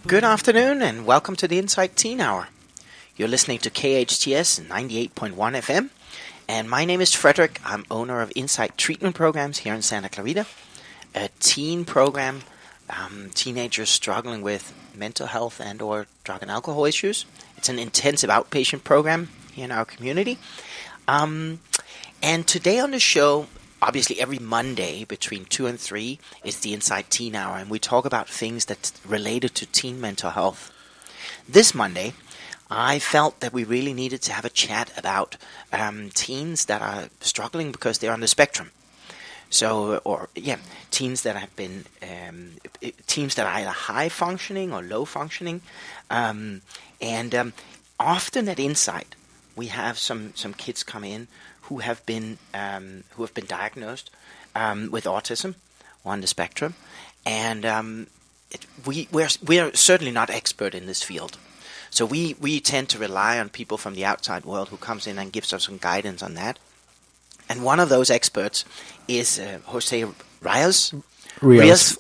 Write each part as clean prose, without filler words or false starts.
Good afternoon and welcome to the Insight Teen Hour. You're listening to KHTS 98.1 FM, and my name is Frederik. I'm owner of Insight Treatment Programs here in Santa Clarita, a teen program, teenagers struggling with mental health and or drug and alcohol issues. It's an intensive outpatient program here in our community. And today on the show, obviously every Monday between 2 and 3 is the Insight Teen Hour, and we talk about things that's related to teen mental health. This Monday, I felt that we really needed to have a chat about teens that are struggling because they're on the spectrum. Teens that have been, teens that are either high functioning or low functioning. Often at Insight, we have some kids come in who have been diagnosed with autism or on the spectrum, and we're certainly not expert in this field. So we tend to rely on people from the outside world who comes in and gives us some guidance on that. And one of those experts is Jose Rios.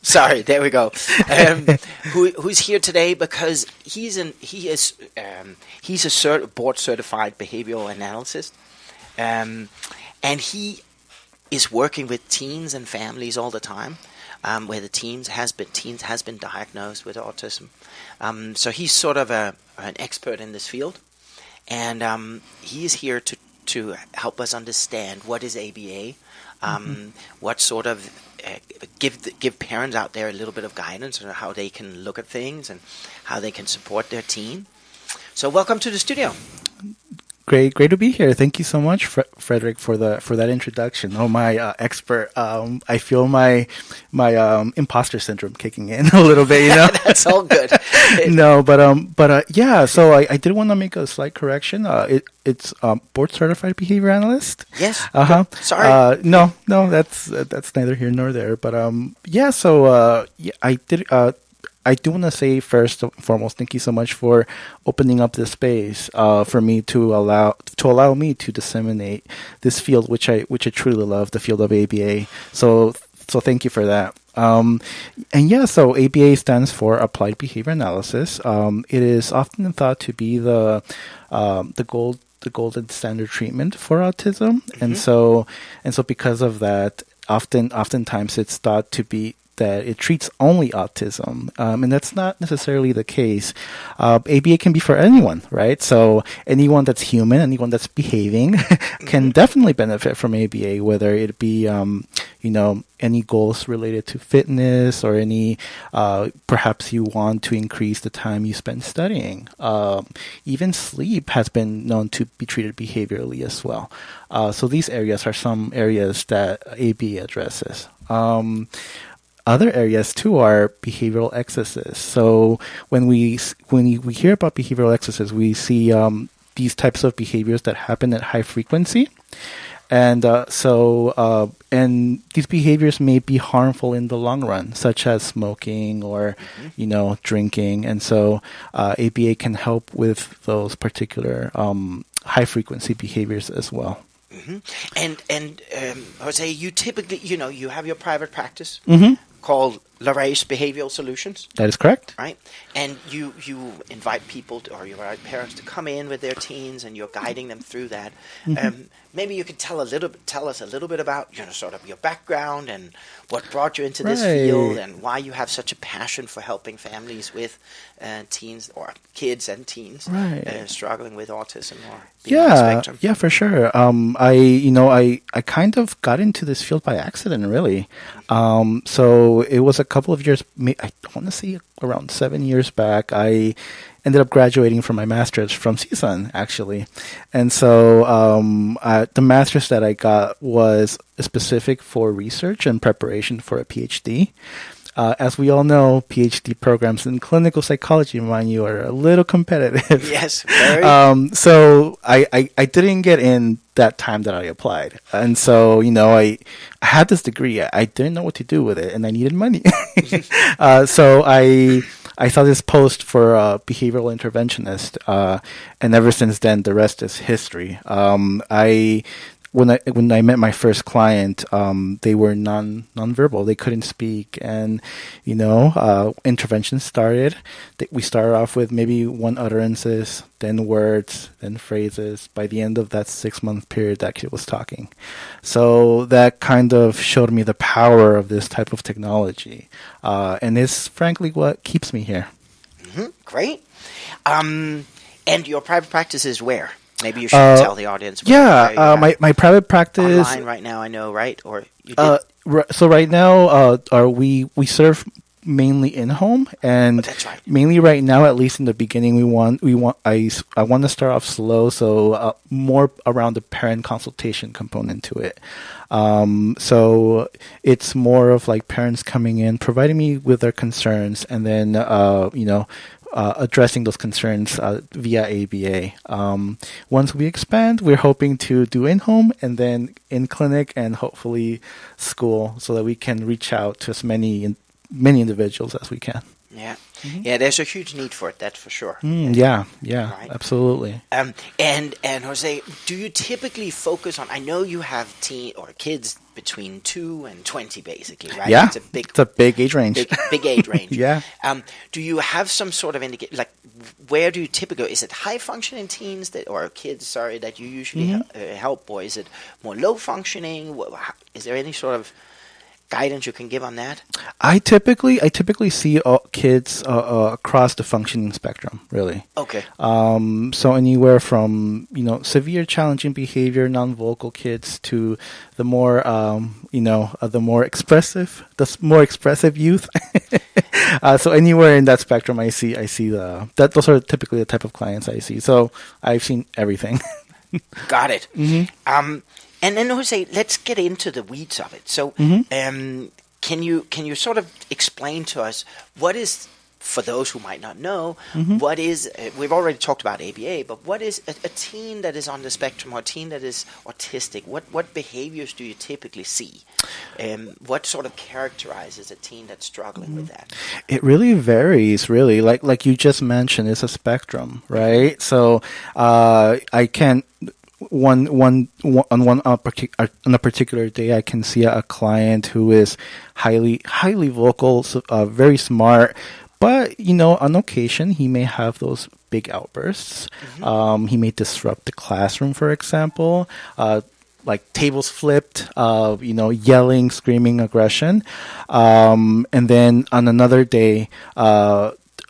Sorry, there we go. Who's here today because he's a board certified behavioral analyst. And he is working with teens and families all the time, where the teens has been diagnosed with autism. So he's sort of an expert in this field, and he is here to help us understand what is ABA, what sort of give parents out there a little bit of guidance on how they can look at things and how they can support their teen. So welcome to the studio. Great to be here. Thank you so much, Frederik, for that introduction. Oh, my expert. I feel my imposter syndrome kicking in a little bit. You know, that's all good. No, yeah. So I did want to make a slight correction. It's board certified behavior analyst. Yes. Sorry. No, that's neither here nor there. But yeah. So I did. I do want to say first and foremost, thank you so much for opening up this space for me to allow me to disseminate this field, which I truly love, the field of ABA. So thank you for that. So ABA stands for Applied Behavior Analysis. It is often thought to be the golden standard treatment for autism, and so because of that, oftentimes it's thought to be that it treats only autism, and that's not necessarily the case. ABA can be for anyone, right? So anyone that's human, anyone that's behaving, can definitely benefit from ABA, whether it be, any goals related to fitness or any, perhaps you want to increase the time you spend studying. Even sleep has been known to be treated behaviorally as well. So these areas are some areas that ABA addresses. Other areas too are behavioral excesses. So when we hear about behavioral excesses, we see these types of behaviors that happen at high frequency, and these behaviors may be harmful in the long run, such as smoking or drinking. And so ABA can help with those particular high frequency behaviors as well. And Jose, you typically you have your private practice. Called Larace Behavioral Solutions. That is correct. Right? And you invite people or you invite parents to come in with their teens and you're guiding them through that. Maybe you could tell us a little bit about sort of your background and what brought you into this field and why you have such a passion for helping families with teens or kids and teens struggling with autism or being on the spectrum. Yeah, for sure. I kind of got into this field by accident, really. So it was a couple of years, I want to say around 7 years back. I ended up graduating from my master's from CSUN, actually. And so the master's that I got was specific for research and preparation for a PhD. As we all know, PhD programs in clinical psychology, mind you, are a little competitive. Yes, very. So I didn't get in that time that I applied. And so, I had this degree. I didn't know what to do with it, and I needed money. So I saw this post for a behavioral interventionist, and ever since then, the rest is history. when I met my first client, they were nonverbal. They couldn't speak, and intervention started. We started off with maybe one utterances, then words, then phrases. By the end of that 6-month period, that kid was talking. So that kind of showed me the power of this type of technology, and it's frankly what keeps me here. Great. And your private practice is where? Maybe you should tell the audience. My private practice online right now. I know, right? Or you did? So right now, we serve mainly in home, and that's right. Mainly right now, at least in the beginning, I want to start off slow, so more around the parent consultation component to it. So it's more of like parents coming in, providing me with their concerns, and then addressing those concerns via ABA. Once we expand, we're hoping to do in-home and then in-clinic and hopefully school, so that we can reach out to as many individuals as we can. Yeah. Yeah, there's a huge need for it, that's for sure. Yeah, right? Absolutely. And Jose, do you typically focus on, I know you have kids between 2 and 20 basically, right? Yeah, it's a big age range. Big age range. Yeah. Do you have some sort of like where do you typically go? Is it high functioning teens or kids, that you usually help, or is it more low functioning? Is there any sort of guidance you can give on that? I typically see kids across the functioning spectrum, really. Okay. So anywhere from severe challenging behavior, non-vocal kids, to the more the more expressive youth. So anywhere in that spectrum, I see those are typically the type of clients I see. So I've seen everything. Got it. And then Jose, let's get into the weeds of it. So, can you sort of explain to us what is, for those who might not know, what is? We've already talked about ABA, but what is a teen that is on the spectrum or a teen that is autistic? What behaviors do you typically see? What sort of characterizes a teen that's struggling with that? It really varies, really. Like you just mentioned, it's a spectrum, right? So I can't. On a particular day, I can see a client who is highly vocal, very smart, but on occasion he may have those big outbursts. He may disrupt the classroom, for example, like tables flipped, yelling, screaming, aggression, and then on another day,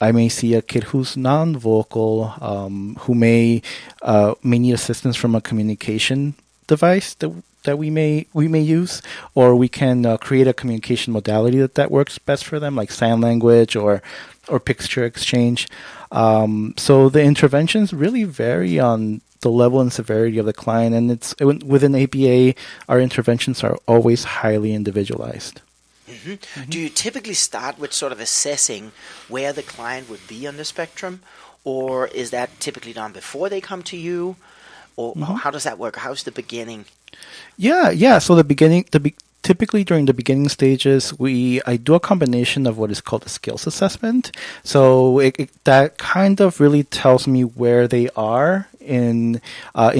I may see a kid who's non-vocal, who may need assistance from a communication device that we may use, or we can create a communication modality that works best for them, like sign language or picture exchange. So the interventions really vary on the level and severity of the client, and within ABA, our interventions are always highly individualized. Do you typically start with sort of assessing where the client would be on the spectrum, or is that typically done before they come to you, or how does that work? How's the beginning? Yeah. So typically during the beginning stages, I do a combination of what is called a skills assessment. So that kind of really tells me where they are in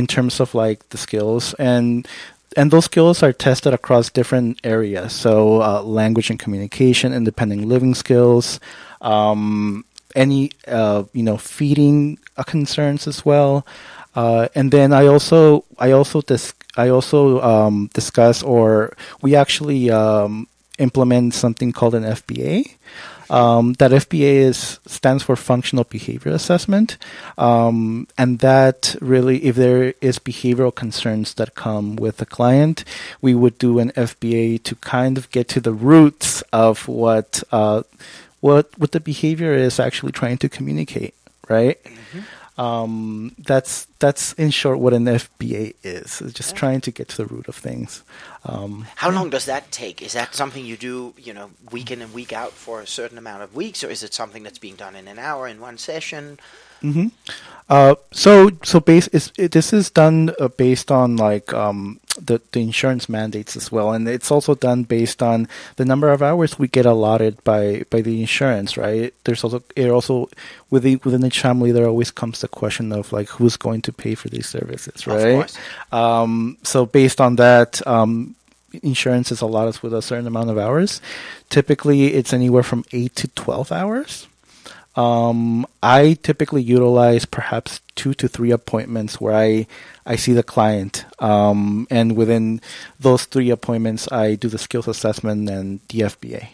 terms of like the skills, and those skills are tested across different areas. So language and communication, independent living skills, any feeding concerns as well. And then I also discuss, or we actually implement something called an FBA. That FBA stands for Functional Behavior Assessment, and that really, if there is behavioral concerns that come with the client, we would do an FBA to kind of get to the roots of what the behavior is actually trying to communicate, right? That's in short what an FBA is. It's just trying to get to the root of things. How long does that take? Is that something you do, week in and week out for a certain amount of weeks, or is it something that's being done in an hour in one session? So this is done based on like the insurance mandates as well, and it's also done based on the number of hours we get allotted by the insurance, right? There's also within each family there always comes the question of like who's going to pay for these services, right? Of course. So based on that, insurance is allotted with a certain amount of hours. Typically, it's anywhere from 8 to 12 hours. I typically utilize perhaps 2 to 3 appointments where I see the client. And within those 3 appointments, I do the skills assessment and the FBA.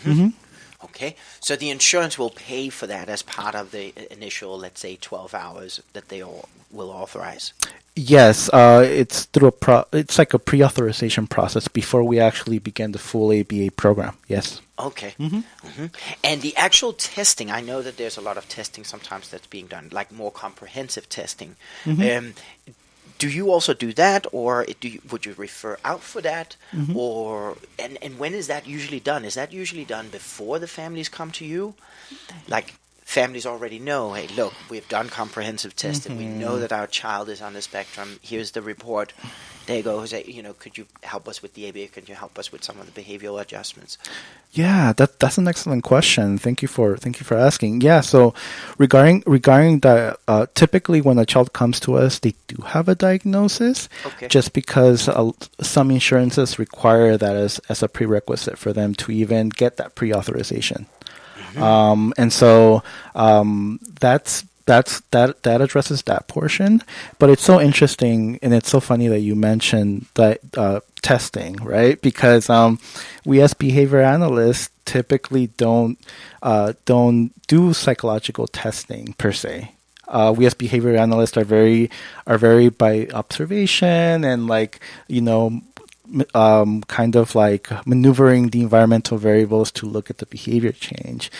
Mm-hmm. Okay, so the insurance will pay for that as part of the initial, let's say, 12 hours that they will authorize. Yes, it's through it's like a pre-authorization process before we actually begin the full ABA program. Yes. Okay. And the actual testing, I know that there's a lot of testing sometimes that's being done, like more comprehensive testing. Do you also do that, or would you refer out for that, or and when is that usually done? Is that usually done before the families come to you? Like families already know, hey, look, we've done comprehensive testing. We know that our child is on the spectrum. Here's the report. There you go, Jose. Could you help us with the ABA? Could you help us with some of the behavioral adjustments? Yeah, that's an excellent question. Thank you for asking. Yeah, so regarding the typically when a child comes to us, they do have a diagnosis. Okay. Just because some insurances require that as a prerequisite for them to even get that pre-authorization. And so that addresses that portion. But it's so interesting and it's so funny that you mentioned that testing, right? Because we as behavior analysts typically don't do psychological testing per se. We as behavior analysts are very by observation and kind of like maneuvering the environmental variables to look at the behavior change.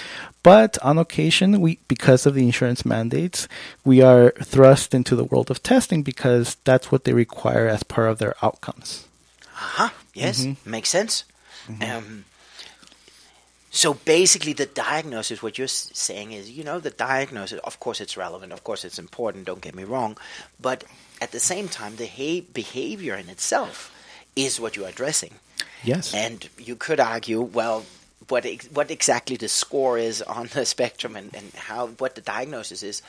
But on occasion, because of the insurance mandates, we are thrust into the world of testing because that's what they require as part of their outcomes. Yes, makes sense. So basically the diagnosis, what you're saying is, the diagnosis, of course it's relevant, of course it's important, don't get me wrong, but at the same time, the behavior in itself is what you're addressing. Yes. And you could argue, well, what exactly the score is on the spectrum and what the diagnosis is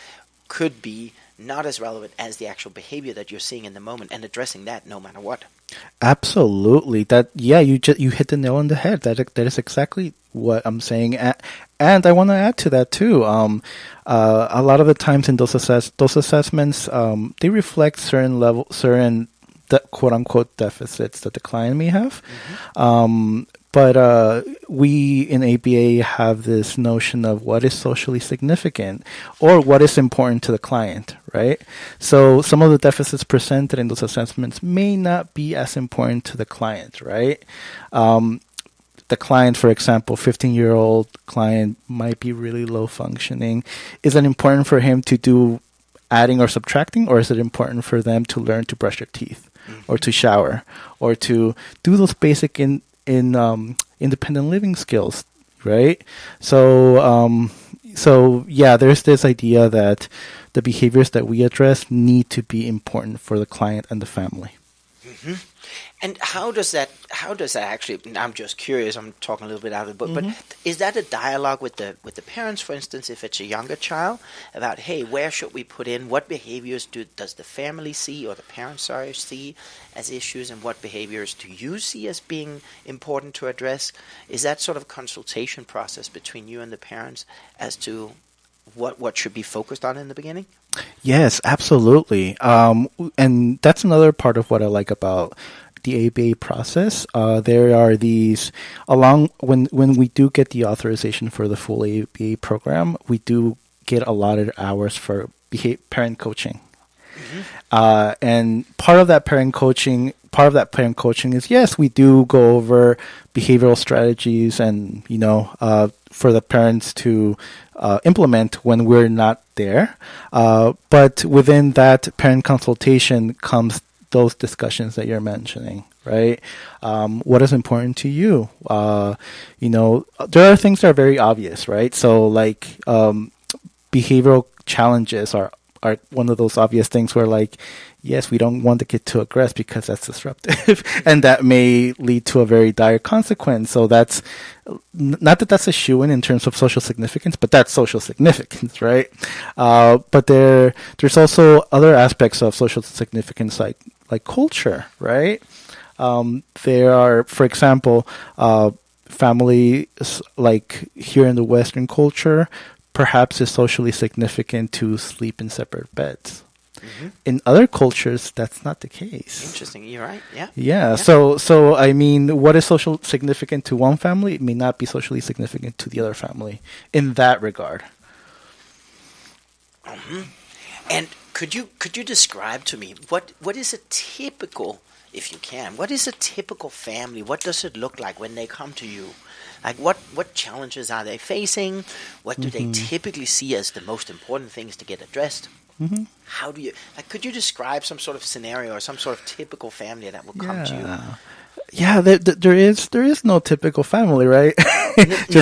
could be not as relevant as the actual behavior that you're seeing in the moment and addressing that no matter what. Absolutely. You hit the nail on the head. That is exactly what I'm saying. And I want to add to that too. A lot of the times in those assessments, they reflect certain quote unquote deficits that the client may have. But we in ABA have this notion of what is socially significant or what is important to the client, right? So some of the deficits presented in those assessments may not be as important to the client, right? The client, for example, 15-year-old client might be really low functioning. Is it important for him to do adding or subtracting, or is it important for them to learn to brush their teeth or to shower or to do those basic independent living skills, right? So yeah, there's this idea that the behaviors that we address need to be important for the client and the family. And how does that actually? I'm just curious. I'm talking a little bit out of it, but is that a dialogue with the parents, for instance, if it's a younger child, about hey, where should we put in? What behaviors does the family see or the parents see as issues, and what behaviors do you see as being important to address? Is that sort of consultation process between you and the parents as to what should be focused on in the beginning? Yes, absolutely. And that's another part of what I like about the ABA process. There are these when we do get the authorization for the full ABA program, we do get allotted hours for parent coaching. And part of that parent coaching is, yes, we do go over behavioral strategies and for the parents to implement when we're not there. But within that parent consultation comes those discussions that you're mentioning, right? What is important to you? There are things that are very obvious, right? So behavioral challenges are one of those obvious things where yes, we don't want the kid to aggress because that's disruptive, and that may lead to a very dire consequence. So that's not that that's a shoo-in in terms of social significance, but that's social significance, right? But there's also other aspects of social significance, like culture, right? There are, for example, families like here in the Western culture, perhaps is socially significant to sleep in separate beds. Mm-hmm. In other cultures, that's not the case. Interesting. You're right. Yeah. Yeah. So I mean, what is social significant to one family may not be socially significant to the other family in that regard. Mm-hmm. And could you describe to me what is a typical, if you can, what is a typical family? What does it look like when they come to you? Like what challenges are they facing? What do they typically see as the most important things to get addressed? Mm-hmm. How do you could you describe some sort of scenario or some sort of typical family that will come to you? Yeah, there is no typical family, right?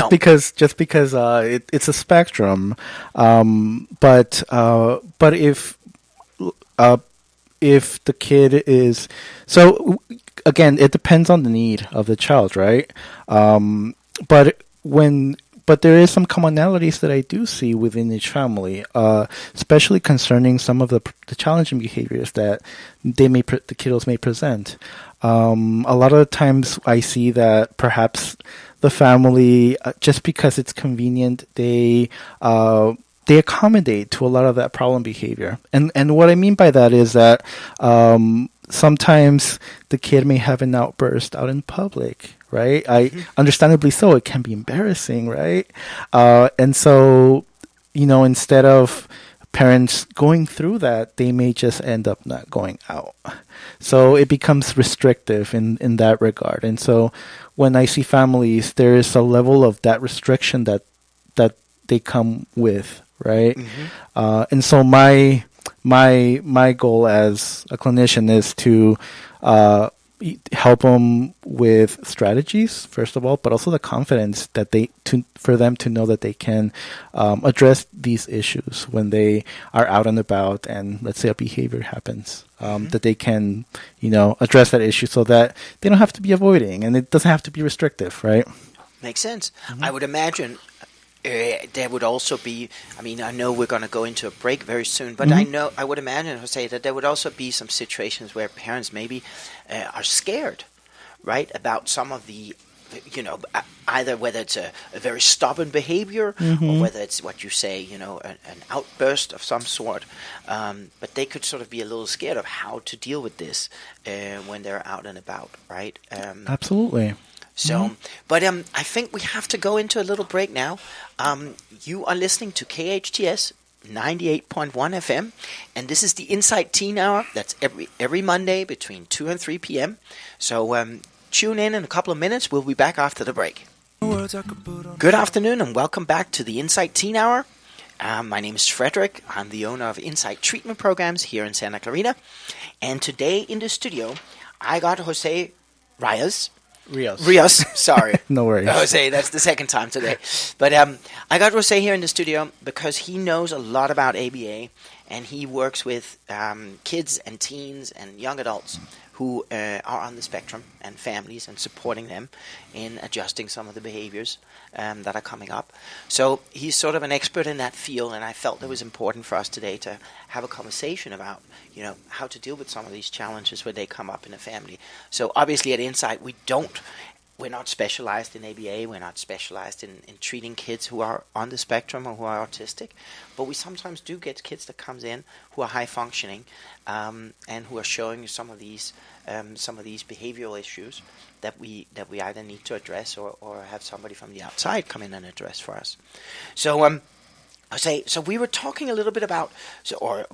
because it's a spectrum. But if the kid is so again, it depends on the need of the child, right? But there is some commonalities that I do see within each family, especially concerning some of the challenging behaviors that the kiddos may present. A lot of the times I see that perhaps the family, just because it's convenient, they accommodate to a lot of that problem behavior. And what I mean by that is that sometimes the kid may have an outburst out in public, right? Understandably so, it can be embarrassing, right? And so, instead of parents going through that, they may just end up not going out. So it becomes restrictive in that regard. And so when I see families, there is a level of that restriction that they come with, right? Mm-hmm. And so my goal as a clinician is to help them with strategies, first of all, but also the confidence that for them to know that they can address these issues when they are out and about, and let's say a behavior happens, that they can, address that issue so that they don't have to be avoiding, and it doesn't have to be restrictive, right? Makes sense. Mm-hmm. I would imagine there would also be, I know we're going to go into a break very soon, but I would imagine, Jose, that there would also be some situations where parents maybe are scared, right, about some of the, either whether it's a very stubborn behavior or whether it's what you say, an outburst of some sort. But they could sort of be a little scared of how to deal with this when they're out and about, right? Absolutely. So, but I think we have to go into a little break now. You are listening to KHTS 98.1 FM, and this is the Insight Teen Hour. That's every Monday between 2 and 3 p.m. So tune in a couple of minutes. We'll be back after the break. Good afternoon, and welcome back to the Insight Teen Hour. My name is Frederik. I'm the owner of Insight Treatment Programs here in Santa Clarita. And today in the studio, I got Jose Rios, sorry. No worries. Jose, that's the second time today. But I got Jose here in the studio because he knows a lot about ABA, and he works with kids and teens and young adults who are on the spectrum, and families, and supporting them in adjusting some of the behaviors that are coming up. So he's sort of an expert in that field, and I felt it was important for us today to have a conversation about, how to deal with some of these challenges when they come up in a family. So obviously at Insight, we're not specialized in ABA, we're not specialized in treating kids who are on the spectrum or who are autistic, but we sometimes do get kids that comes in who are high functioning and who are showing some of these behavioral issues that we either need to address or have somebody from the outside come in and address for us. So so we were talking a little bit about,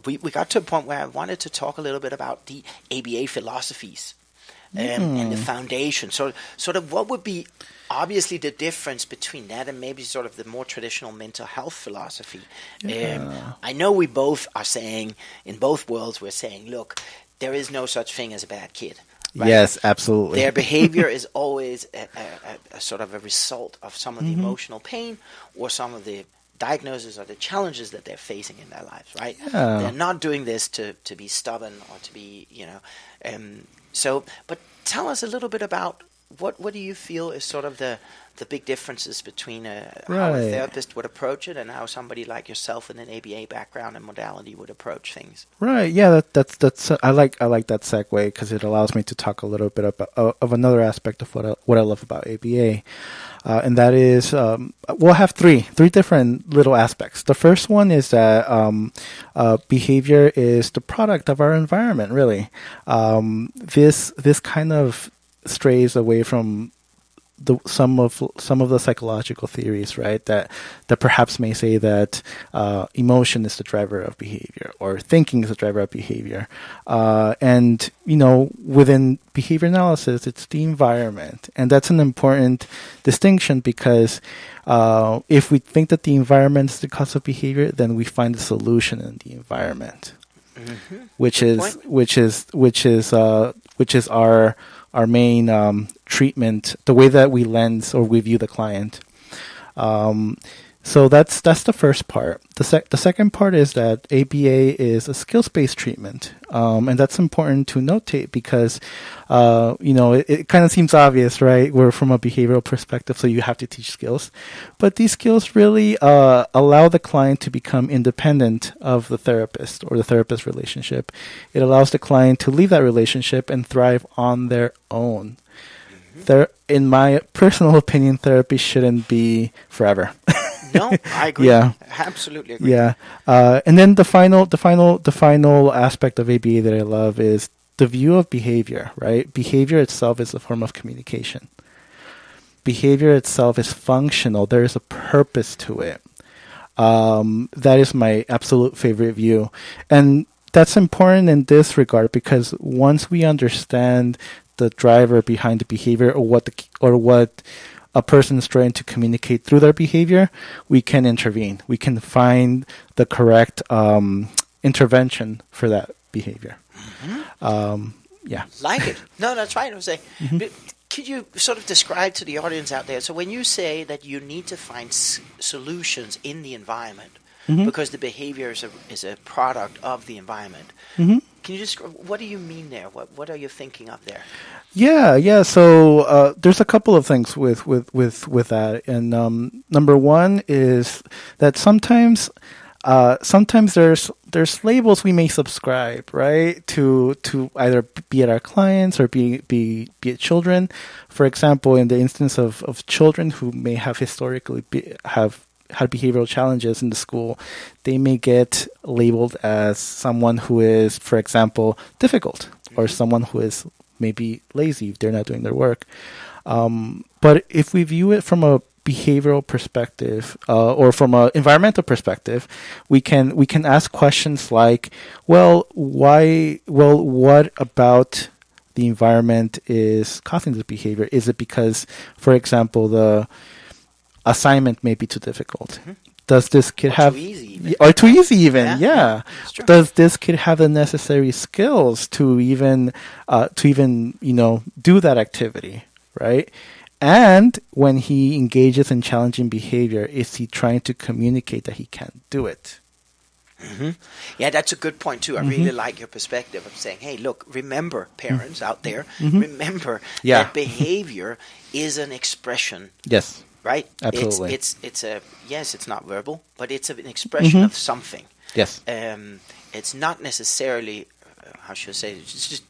we got to a point where I wanted to talk a little bit about the ABA philosophies and the foundation. So sort of what would be obviously the difference between that and maybe sort of the more traditional mental health philosophy. I know we both are saying, in both worlds, we're saying, look, there is no such thing as a bad kid. Right? Yes, absolutely. Their behavior is always a sort of a result of some of the emotional pain or some of the diagnosis or the challenges that they're facing in their lives, right? Yeah. They're not doing this to be stubborn or to be, but tell us a little bit about what do you feel is sort of the big differences between how a therapist would approach it and how somebody like yourself in an ABA background and modality would approach things. Right. Yeah. That's I like that segue because it allows me to talk a little bit about of another aspect of what I love about ABA, and that is we'll have three different little aspects. The first one is that behavior is the product of our environment. Really, this kind of strays away from some of the psychological theories, right? That perhaps may say that emotion is the driver of behavior, or thinking is the driver of behavior, and within behavior analysis, it's the environment, and that's an important distinction because if we think that the environment is the cause of behavior, then we find the solution in the environment, which is our main treatment, the way that we lens or we view the client. So that's the first part. The second part is that ABA is a skills-based treatment, and that's important to notate because it kind of seems obvious, right? We're from a behavioral perspective, so you have to teach skills, but these skills really allow the client to become independent of the therapist or the therapist relationship. It allows the client to leave that relationship and thrive on their own. In my personal opinion, therapy shouldn't be forever. No, I agree. Yeah, absolutely agree. Yeah, and then the final aspect of ABA that I love is the view of behavior. Right, behavior itself is a form of communication. Behavior itself is functional. There is a purpose to it. That is my absolute favorite view, and that's important in this regard because once we understand the driver behind the behavior or what a person is trying to communicate through their behavior, we can intervene. We can find the correct intervention for that behavior. Like it. No, that's right. I was saying, could you sort of describe to the audience out there? So when you say that you need to find solutions in the environment because the behavior is a product of the environment, can you just what do you mean there? What are you thinking of there? Yeah. So there's a couple of things with that, and number one is that sometimes there's labels we may subscribe, right, to either be it our clients or be it children. For example, in the instance of children who may have historically have had behavioral challenges in the school, they may get labeled as someone who is, for example, difficult, or someone who is maybe lazy if they're not doing their work. But if we view it from a behavioral perspective or from an environmental perspective, we can ask questions like, what about the environment is causing this behavior? Is it because, for example, the assignment may be too difficult? Does this kid have too easy even? Yeah. Does this kid have the necessary skills to even do that activity, right? And when he engages in challenging behavior, is he trying to communicate that he can't do it? Yeah, that's a good point too. I really like your perspective of saying, hey, look, remember, parents out there, remember that behavior is an expression. Yes. Right? Absolutely. It's not verbal, but it's an expression of something. Yes. It's not necessarily, how should I say it? It's just,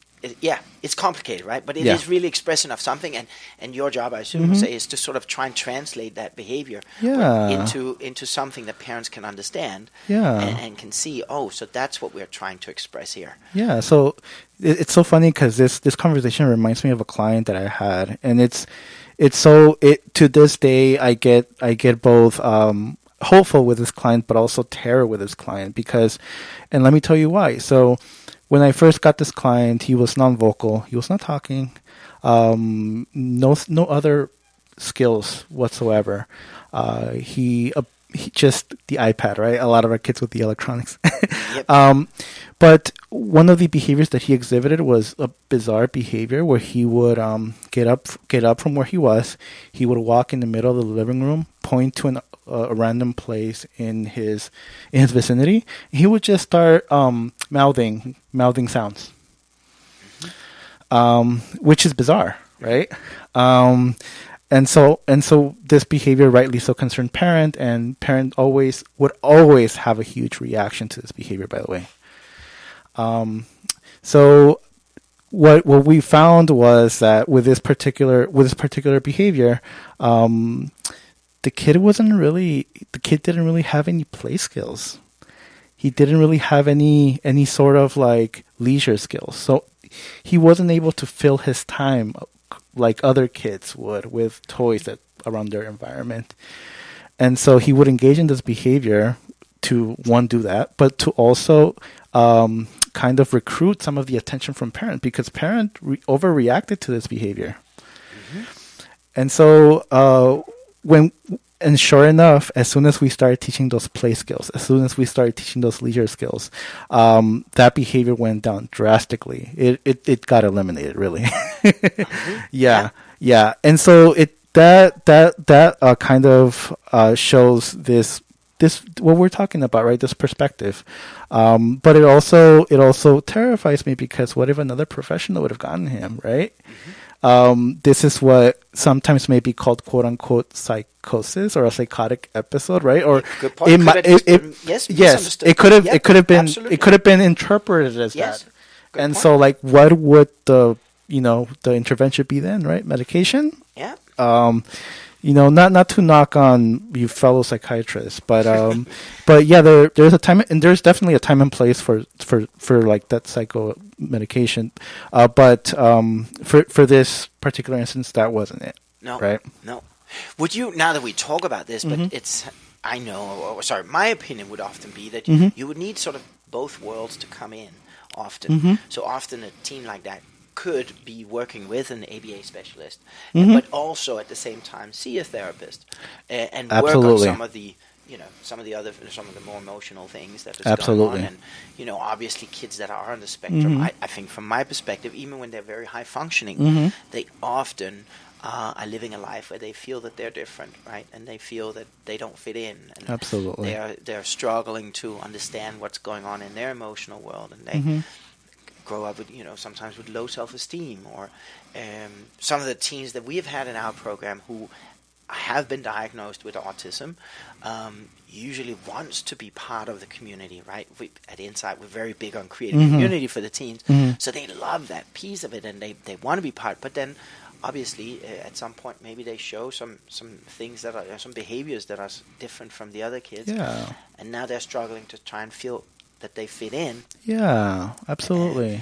it's complicated, right? But it is really expression of something, and your job, I assume, would say, is to sort of try and translate that behavior into something that parents can understand and can see, so that's what we're trying to express here. Yeah, so it's so funny because this conversation reminds me of a client that I had, and to this day I get both hopeful with this client but also terror with this client because, and let me tell you why. So when I first got this client, he was non-vocal. He was not talking. No other skills whatsoever. He just the iPad, right? A lot of our kids with the electronics. But one of the behaviors that he exhibited was a bizarre behavior where he would get up from where he was. He would walk in the middle of the living room, point to a random place in his vicinity, he would just start mouthing sounds, which is bizarre, right? And so this behavior rightly so concerned parent, and parent would always have a huge reaction to this behavior, by the way. So what we found was that with this particular behavior, the kid didn't really have any play skills. He didn't really have any sort of like leisure skills. So he wasn't able to fill his time like other kids would with toys around their environment. And so he would engage in this behavior to, one, do that, but to also kind of recruit some of the attention from parent, because parent overreacted to this behavior. And so and sure enough, as soon as we started teaching those play skills, as soon as we started teaching those leisure skills, that behavior went down drastically. It got eliminated, really. Yeah. And so that kind of shows this what we're talking about, right? This perspective. But it also terrifies me, because what if another professional would have gotten him, right? This is what sometimes may be called "quote unquote" psychosis or a psychotic episode, right? Or good point. Yes, it could have been interpreted as that. Good and point. So, like, what would the intervention be then, right? Medication. Yeah. Not to knock on you fellow psychiatrists, but yeah, there's a time, and there's definitely a time and place for like that psycho medication, but for this particular instance, that wasn't it. No, right? No. Would you, now that we talk about this, but my opinion would often be that you would need sort of both worlds to come in often. So often a teen like that could be working with an ABA specialist, but also at the same time see a therapist and work on some of the more emotional things that is going on. And obviously kids that are on the spectrum, I think from my perspective, even when they're very high functioning, they often are living a life where they feel that they're different, right? And they feel that they don't fit in. And absolutely, they're struggling to understand what's going on in their emotional world, and they grow up with, sometimes with low self-esteem, or some of the teens that we have had in our program who have been diagnosed with autism usually wants to be part of the community, right? At Insight, we're very big on creating community for the teens, so they love that piece of it, and they want to be part. But then, obviously, at some point, maybe they show some things that are some behaviors that are different from the other kids, and now they're struggling to try and feel that they fit in. Yeah, absolutely.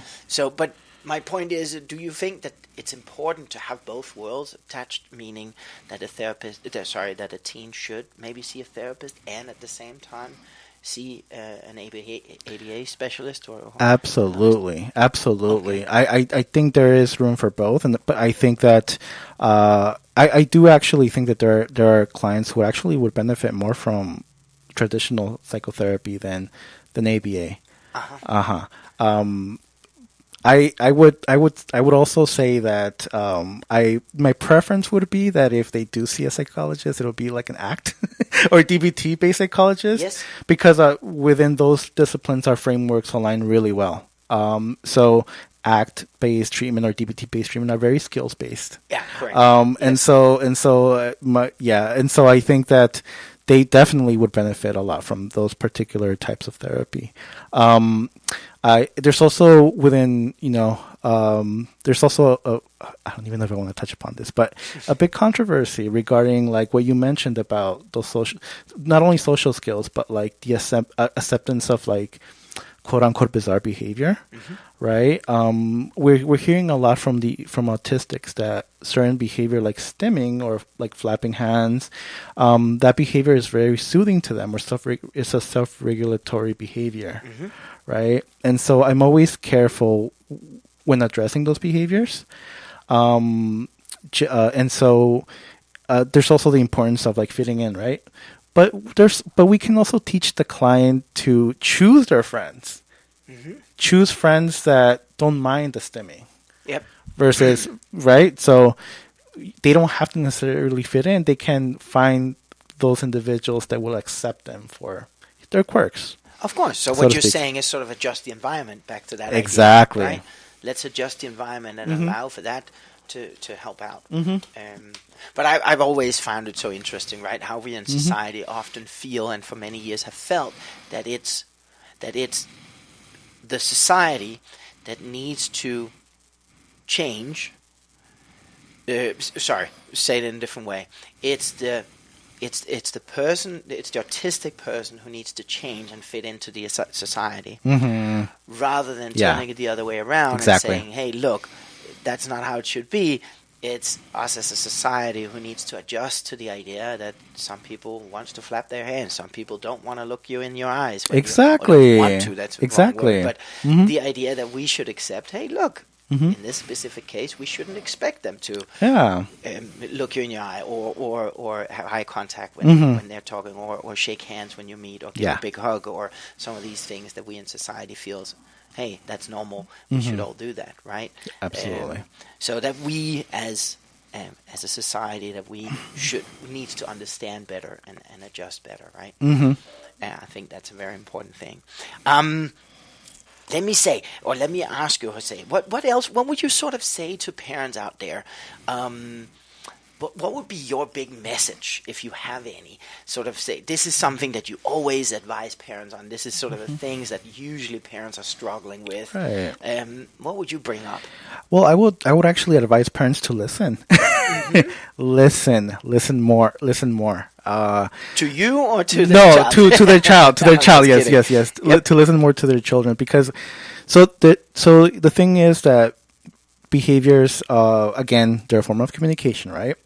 But my point is, do you think that it's important to have both worlds attached, meaning that that a teen should maybe see a therapist and at the same time see an ABA specialist? Absolutely. Okay. I think there is room for both, but I think that I do actually think that there are clients who actually would benefit more from traditional psychotherapy than ABA. I would also say that my preference would be that if they do see a psychologist, it'll be like an ACT or DBT based psychologist. Yes. Because within those disciplines, our frameworks align really well. So ACT based treatment or DBT based treatment are very skills based. Yeah, correct. And so I think that they definitely would benefit a lot from those particular types of therapy. There's also within, there's also I don't even know if I want to touch upon this, but a big controversy regarding like what you mentioned about those not only social skills, but like the acceptance of like quote unquote bizarre behavior, right? We're hearing a lot from autistics that certain behavior like stimming or like flapping hands, that behavior is very soothing to them, or it's a self-regulatory behavior, right? And so I'm always careful when addressing those behaviors, and so there's also the importance of like fitting in, right? But we can also teach the client to choose their friends. Choose friends that don't mind the stimming. Yep. Versus, right? So they don't have to necessarily fit in. They can find those individuals that will accept them for their quirks. Of course. So So what to you're speak. saying is sort of adjust the environment back to that Exactly. idea, right? Let's adjust the environment and allow for that to help out. But I've always found it so interesting, right? How we in society often feel, and for many years have felt, that it's the society that needs to change. Sorry, say it in a different way. It's the person, it's the autistic person who needs to change and fit into the society, rather than turning it the other way around and saying, "Hey, look, that's not how it should be." It's us as a society who needs to adjust to the idea that some people want to flap their hands, some people don't want to look you in your eyes. Or don't want to. That's the wrong word. But the idea that we should accept, hey, look. In this specific case, we shouldn't expect them to look you in your eye or have eye contact when they're talking, or shake hands when you meet, or give a big hug, or some of these things that we in society feels, hey, that's normal. We should all do that, right? Absolutely. So that we as a society that we needs to understand better and adjust better, right? I think that's a very important thing. Let me ask you, Jose, what else, what would you sort of say to parents out there? What would be your big message, if you have any? Sort of say, this is something that you always advise parents on. This is sort of the things that usually parents are struggling with. Right. What would you bring up? Well, I would actually advise parents to listen. Listen more. To you or to their child? to their child. To their child. Yes. Yep. To listen more to their children, because so the thing is that behaviors, again, they're a form of communication, right?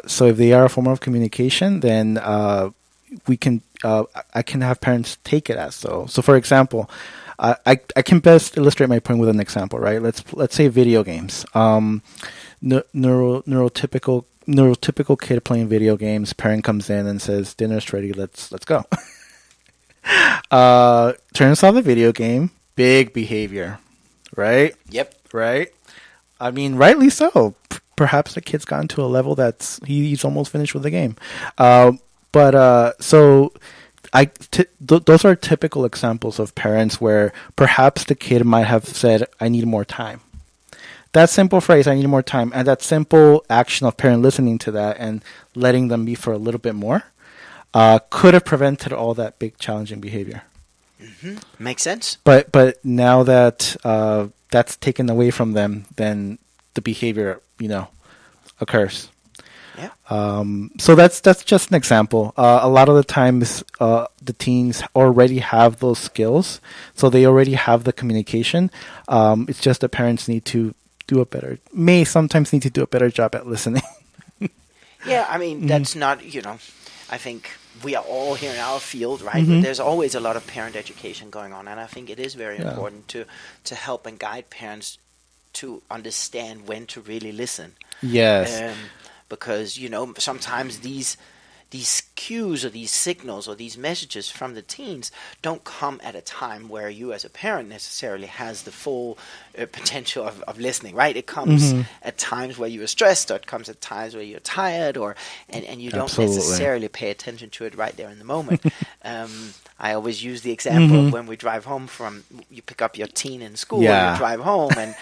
So if they are a form of communication, then we can I can have parents take it as so. So for example, I can best illustrate my point with an example, right? Let's say video games. Neurotypical kid playing video games. Parent comes in and says, "Dinner's ready. Let's go." Turns off the video game. Big behavior, right? Yep. Right. I mean, rightly so. Perhaps the kid's gotten to a level that's he's almost finished with the game. Those are typical examples of parents where perhaps the kid might have said, "I need more time." That simple phrase, "I need more time," and that simple action of parent listening to that and letting them be for a little bit more, could have prevented all that big challenging behavior. Makes sense. But now that that's taken away from them, then the behavior, occurs. Yeah. So that's just an example. A lot of the times, the teens already have those skills, so they already have the communication. It's just the parents need to sometimes need to do a better job at listening. Yeah, I mean, that's not, I think we are all here in our field, right? But there's always a lot of parent education going on, and I think it is very important to help and guide parents to understand when to really listen. Yes. Because, sometimes these cues or these signals or these messages from the teens don't come at a time where you as a parent necessarily has the full potential of listening, right? It comes at times where you are stressed, or it comes at times where you're tired, and you don't necessarily pay attention to it right there in the moment. I always use the example of when we drive home you pick up your teen in school and you drive home, and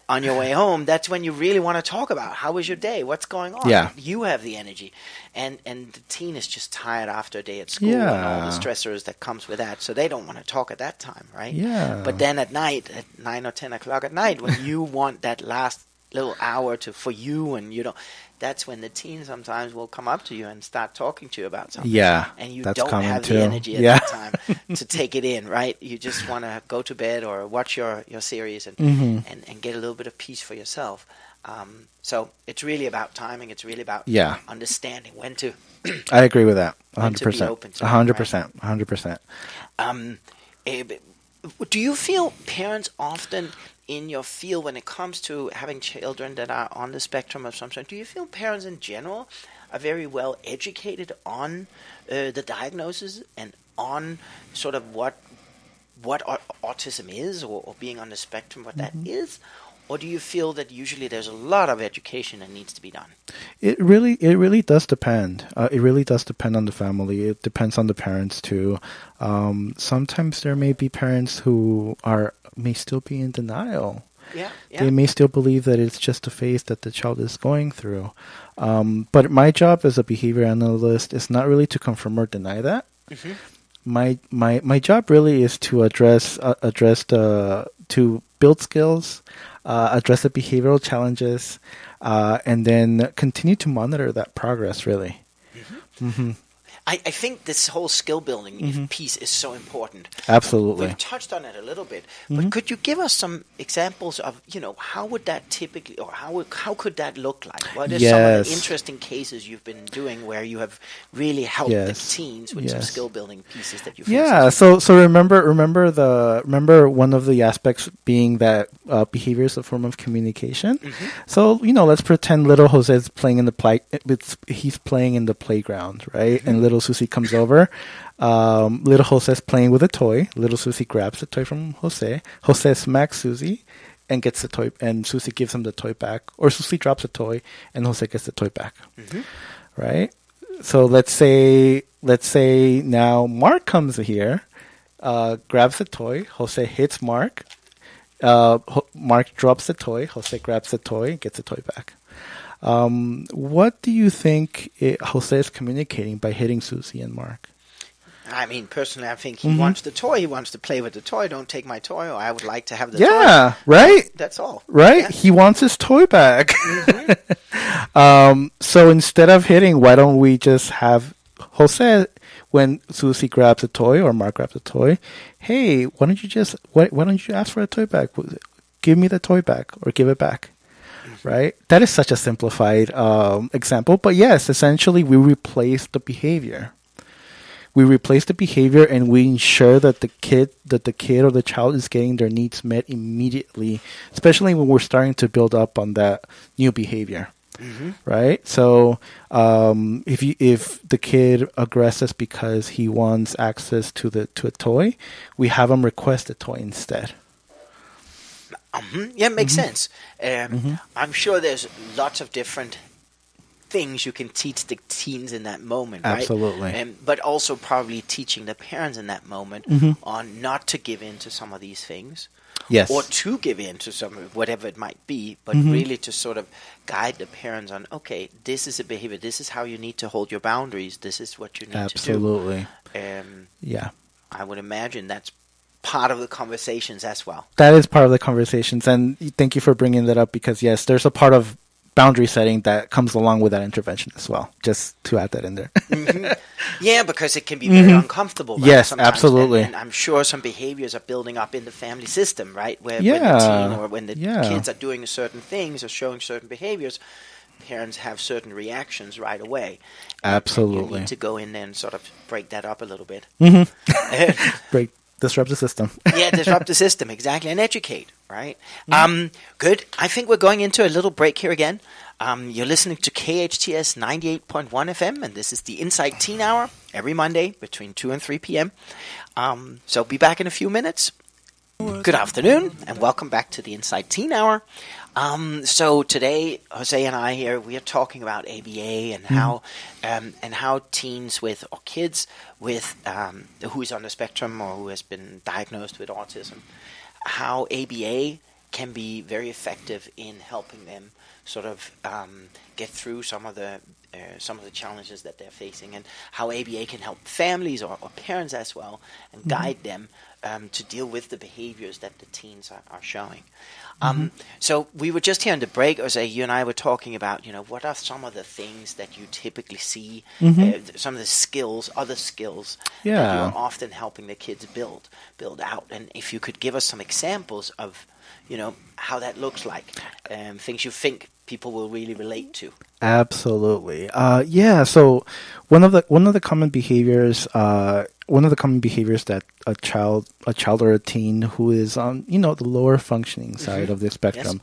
on your way home, that's when you really want to talk about how was your day, what's going on. Yeah. You have the energy, and the teen is just tired after a day at school and all the stressors that comes with that, so they don't want to talk at that time, right? Yeah. But then at night, at 9 or 10 o'clock at night, when you want that last little hour for you, and that's when the teen sometimes will come up to you and start talking to you about something. Yeah, and you that's don't have too. the energy at that time to take it in, right? You just want to go to bed or watch your series and get a little bit of peace for yourself. So it's really about timing. It's really about understanding when to. I agree with that. 100%. 100%. 100%. Do you feel parents often in your field, when it comes to having children that are on the spectrum of some sort, do you feel parents in general are very well educated on the diagnosis and on sort of what autism is, or being on the spectrum, what that is? Or do you feel that usually there's a lot of education that needs to be done? It really does depend. It really does depend on the family. It depends on the parents too. Sometimes there may be parents who may still be in denial. Yeah. They may still believe that it's just a phase that the child is going through. But my job as a behavior analyst is not really to confirm or deny that. Mm-hmm. My job really is to to build skills, address the behavioral challenges, and then continue to monitor that progress, really. Mm-hmm. Mm-hmm. I think this whole skill building Mm-hmm. piece is so important. Absolutely. We've touched on it a little bit, Mm-hmm. but could you give us some examples of, how would that typically, or how could that look like? What are some of the Yes. interesting cases you've been doing where you have really helped the Yes. teens with some Yes. skill building pieces that you've Yeah, so remember one of the aspects being that behavior is a form of communication. Mm-hmm. So let's pretend little Jose is playing in the he's playing in the playground, right? Mm-hmm. And little Susie comes over. Little Jose is playing with a toy. Little Susie grabs the toy from Jose. Jose smacks Susie and gets the toy, and Susie gives him the toy back. Or Susie drops a toy and Jose gets the toy back, Mm-hmm. right? So let's say now Mark comes here, grabs the toy. Jose hits Mark. Mark drops the toy. Jose grabs the toy, gets the toy back. What do you think Jose is communicating by hitting Susie and Mark? I mean, personally, I think he Mm-hmm. wants the toy. He wants to play with the toy. Don't take my toy, or I would like to have the toy. Yeah, right? That's all. Right? Yeah. He wants his toy back. Mm-hmm. So instead of hitting, why don't we just have Jose, when Susie grabs a toy or Mark grabs a toy, hey, why don't you ask for a toy back? Give me the toy back or give it back. Right? That is such a simplified example. But yes, essentially we replace the behavior. We replace the behavior and we ensure that the kid or the child is getting their needs met immediately, especially when we're starting to build up on that new behavior. Mm-hmm. Right? So if the kid aggresses because he wants access to a toy, we have him request a toy instead. Mm-hmm. Yeah, makes Mm-hmm. sense. Mm-hmm. I'm sure there's lots of different things you can teach the teens in that moment, right? Absolutely. But also probably teaching the parents in that moment Mm-hmm. on not to give in to some of these things. Yes. Or to give in to some, whatever it might be, but Mm-hmm. really to sort of guide the parents on, okay, this is a behavior, this is how you need to hold your boundaries, this is what you need Absolutely. to do. Yeah. I would imagine that's part of the conversations as well. That is part of the conversations, and thank you for bringing that up because yes, there's a part of boundary setting that comes along with that intervention as well. Just to add that in there. Mm-hmm. Yeah, because it can be very uncomfortable. Right? Yes, Sometimes. absolutely. And I'm sure some behaviors are building up in the family system, right? Where when Yeah. the teen or when the Yeah. kids are doing certain things or showing certain behaviors, parents have certain reactions right away. And Absolutely. you need to go in there and sort of break that up a little bit. Disrupt the system. Yeah, disrupt the system, exactly, and educate, right? Good. I think we're going into a little break here again. You're listening to KHTS 98.1 FM, and this is the Insight Teen Hour every Monday between 2 and 3 p.m. So be back in a few minutes. Good afternoon, and welcome back to the Insight Teen Hour. So today, Jose and I here, we are talking about ABA and how teens with or kids with who is on the spectrum or who has been diagnosed with autism, how ABA can be very effective in helping them sort of get through some of the challenges that they're facing, and how ABA can help families or parents as well and guide them to deal with the behaviors that the teens are showing. So we were just here on the break, Jose, you and I were talking about, what are some of the things that you typically see, some of the skills, other skills that you're often helping the kids build out. And if you could give us some examples of, how that looks like, things you think people will really relate to. Absolutely. So one of the common behaviors that a child or a teen who is on the lower functioning side of the spectrum,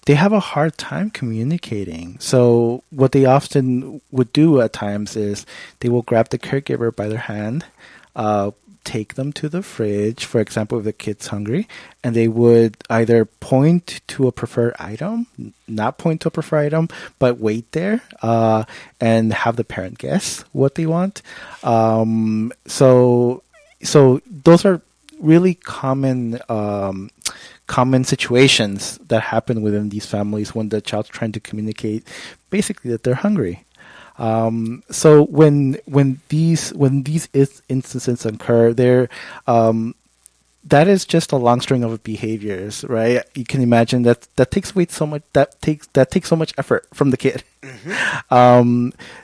they have a hard time communicating. So what they often would do at times is they will grab the caregiver by their hand, take them to the fridge, for example, if the kid's hungry, and they would either point to a preferred item, not point to a preferred item, but wait there and have the parent guess what they want. So those are really common situations that happen within these families when the child's trying to communicate basically that they're hungry. So when these instances occur, that is just a long string of behaviors, right? You can imagine that takes so much effort from the kid.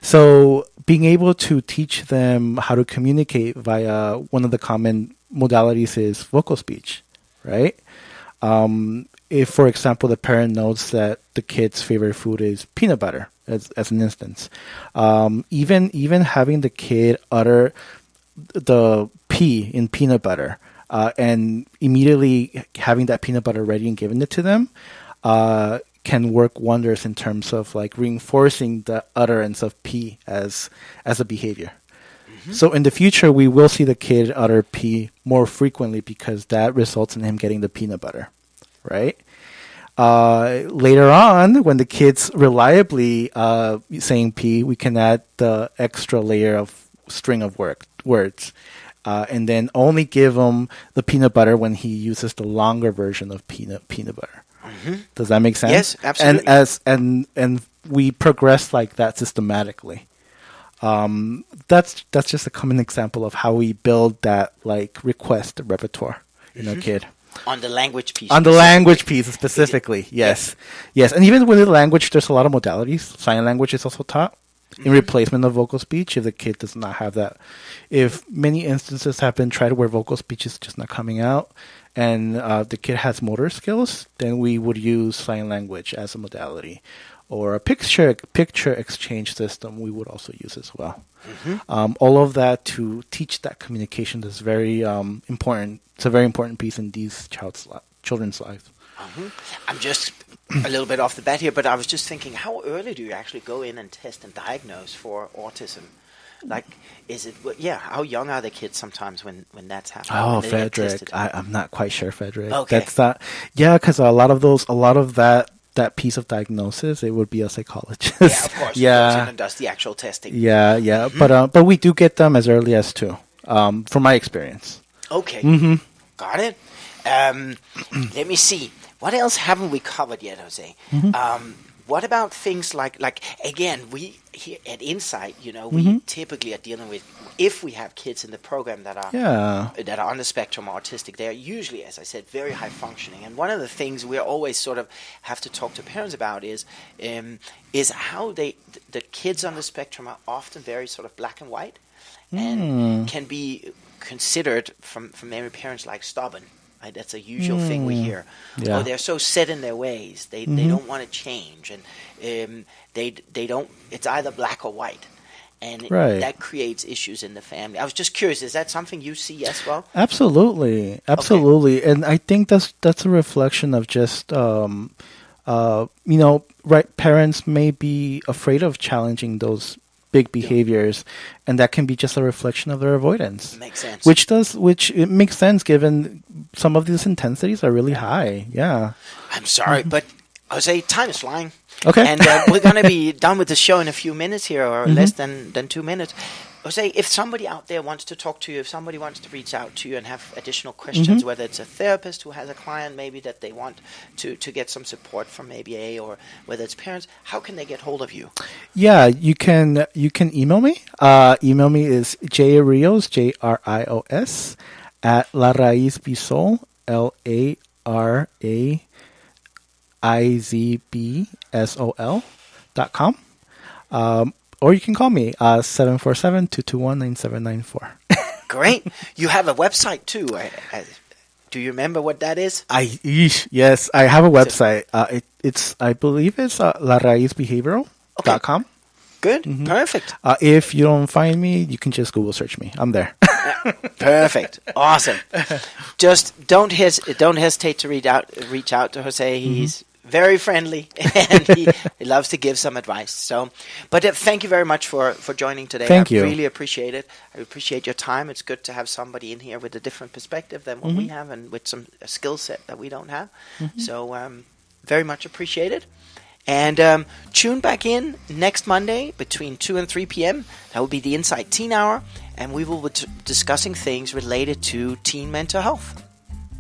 So being able to teach them how to communicate via one of the common modalities is vocal speech, right? If, for example, the parent knows that the kid's favorite food is peanut butter, as an instance, even having the kid utter the P in peanut butter and immediately having that peanut butter ready and giving it to them can work wonders in terms of like reinforcing the utterance of P as a behavior. So in the future, we will see the kid utter P more frequently because that results in him getting the peanut butter, right? Later on, when the kid's reliably saying P, we can add the extra layer of string of words, and then only give him the peanut butter when he uses the longer version of peanut butter. Does that make sense? Yes, absolutely. And we progress like that systematically. That's just a common example of how we build that like request repertoire in a kid. On the language piece. On the language piece specifically, yes. And even within the language, there's a lot of modalities. Sign language is also taught in replacement of vocal speech if the kid does not have that. If many instances have been tried where vocal speech is just not coming out and the kid has motor skills, then we would use sign language as a modality. Or a picture exchange system we would also use as well. All of that to teach that communication is very important. It's a very important piece in these children's lives. I'm just a little bit off the bat here, but I was just thinking, how early do you actually go in and test and diagnose for autism? Like, how young are the kids sometimes when that's happening? Oh, Frederik, I'm not quite sure, Frederik. Okay. That's not, because a lot of that piece of diagnosis, it would be a psychologist. Yeah, of course. Goes in and does the actual testing. Yeah. But we do get them as early as 2, from my experience. Okay. Got it. Let me see. What else haven't we covered yet, Jose? What about things like again, we here at Insight, we typically are dealing with, if we have kids in the program that are on the spectrum autistic, they are usually, as I said, very high functioning. And one of the things we always sort of have to talk to parents about is how the kids on the spectrum are often very sort of black and white and can be considered from many parents like stubborn. Right? That's a usual thing we hear. Or they're so set in their ways, they don't want to change, and they don't. It's either black or white, and that creates issues in the family. I was just curious: is that something you see as well? Absolutely, okay. And I think that's a reflection of just parents may be afraid of challenging those big behaviors, and that can be just a reflection of their avoidance. Makes sense. Which it makes sense given some of these intensities are really high. Yeah. I'm sorry, but Jose, time is flying. Okay. And we're going to be done with the show in a few minutes here, or less than 2 minutes. Jose, if somebody out there wants to talk to you, if somebody wants to reach out to you and have additional questions, whether it's a therapist who has a client maybe that they want to get some support from maybe or whether it's parents, how can they get hold of you? Yeah, you can email me. Email me is jrios, JRIOS, at La Raíz Bisol, LARAIZBSOL.com. Or you can call me 747-221-9794. Great. You have a website too. Do you remember what that is? Yes, I have a website. I believe it's laraizbehavioral.com. Okay. Good. Perfect. If you don't find me, you can just Google search me. I'm there. Perfect. Awesome. Just don't hesitate to reach out to Jose. He's very friendly, and he loves to give some advice. So, but thank you very much for joining today. Thank you. I really appreciate it. I appreciate your time. It's good to have somebody in here with a different perspective than what we have, and with some a skill set that we don't have. So, very much appreciated. And tune back in next Monday between 2 and 3 p.m. That will be the Insight Teen Hour, and we will be discussing things related to teen mental health.